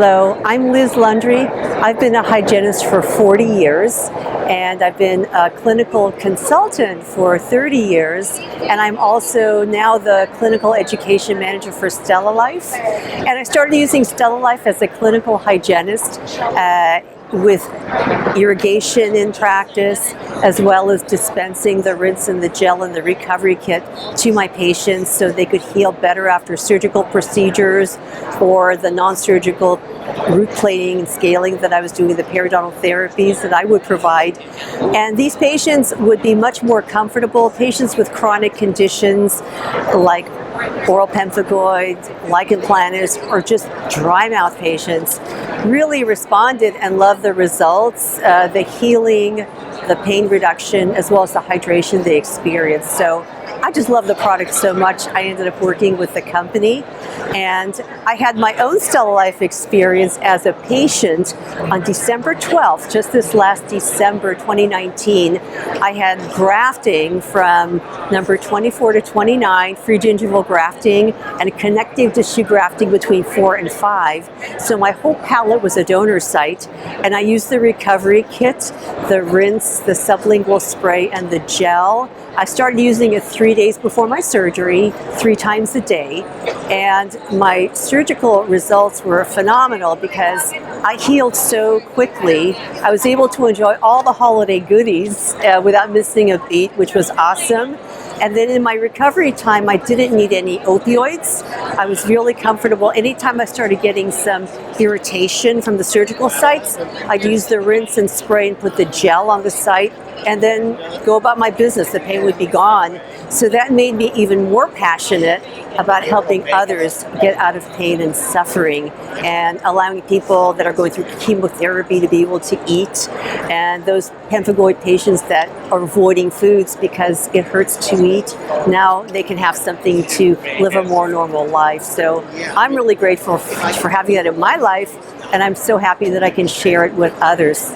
Hello, I'm Liz Lundry. I've been a hygienist for 40 years, and I've been a clinical consultant for 30 years, and I'm also now the clinical education manager for StellaLife. And I started using StellaLife as a clinical hygienist with irrigation in practice, as well as dispensing the rinse and the gel and the recovery kit to my patients so they could heal better after surgical procedures or the non-surgical root plating and scaling that I was doing, the periodontal therapies that I would provide. And these patients would be much more comfortable. Patients with chronic conditions like oral pemphigoid, lichen planus, or just dry mouth patients really responded and loved the results, the healing, the pain reduction, as well as the hydration they experienced. So I just love the product so much. I ended up working with the company, and I had my own StellaLife experience as a patient on December 12th, just this last December 2019. I had grafting from number 24 to 29, free gingival grafting, and connective tissue grafting between 4 and 5. So my whole palate was a donor site, and I used the recovery kit, the rinse, the sublingual spray, and the gel. I started using it 3 days before my surgery, 3 times a day, and my surgical results were phenomenal because I healed so quickly. I was able to enjoy all the holiday goodies without missing a beat, which was awesome. And then in my recovery time, I didn't need any opioids. I was really comfortable. Anytime I started getting some irritation from the surgical sites, I'd use the rinse and spray and put the gel on the site and then go about my business. The pain would be gone. So that made me even more passionate about helping others get out of pain and suffering, and allowing people that are going through chemotherapy to be able to eat, and those pemphigoid patients that are avoiding foods because it hurts to eat, now they can have something to live a more normal life. So I'm really grateful for having that in my life, and I'm so happy that I can share it with others.